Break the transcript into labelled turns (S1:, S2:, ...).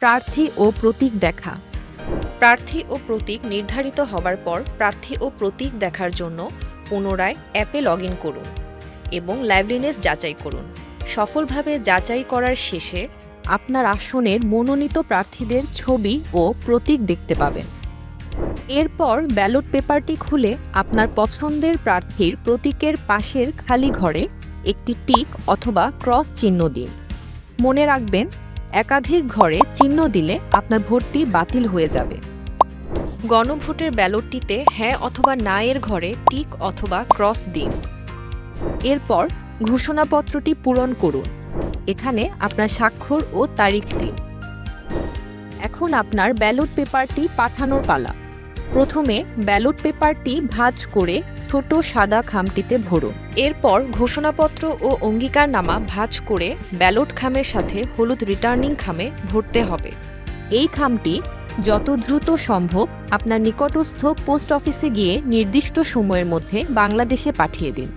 S1: প্রার্থী ও প্রতীক দেখা। প্রার্থী ও প্রতীক নির্ধারিত হবার পর প্রার্থী ও প্রতীক দেখার জন্য পুনরায় অ্যাপে লগ ইন করুন এবং লাইভলিনেস যাচাই করুন। সফলভাবে যাচাই করার শেষে আপনার আসনের মনোনীত প্রার্থীদের ছবি ও প্রতীক দেখতে পাবেন। এরপর ব্যালট পেপারটি খুলে আপনার পছন্দের প্রার্থীর প্রতীকের পাশের খালি ঘরে একটি টিক অথবা ক্রস চিহ্ন দিন। মনে রাখবেন, একাধিক ঘরে চিহ্ন দিলে আপনার ভোটটি বাতিল হয়ে যাবে। গণভোটের ব্যালটটিতে হ্যাঁ অথবা না এর ঘরে টিক অথবা ক্রস দিন। এরপর ঘোষণাপত্রটি পূরণ করুন। এখানে আপনার স্বাক্ষর ও তারিখ দিন। এখন আপনার ব্যালট পেপারটি পাঠানোর পালা। প্রথমে ব্যালট পেপারটি ভাঁজ করে ছোট সাদা খামটিতে ভরুন। এরপর ঘোষণাপত্র ও অঙ্গীকারনামা ভাঁজ করে ব্যালট খামের সাথে হলুদ রিটার্নিং খামে ভরতে হবে। এই খামটি যত দ্রুত সম্ভব আপনার নিকটস্থ পোস্ট অফিসে গিয়ে নির্দিষ্ট সময়ের মধ্যে বাংলাদেশে পাঠিয়ে দিন।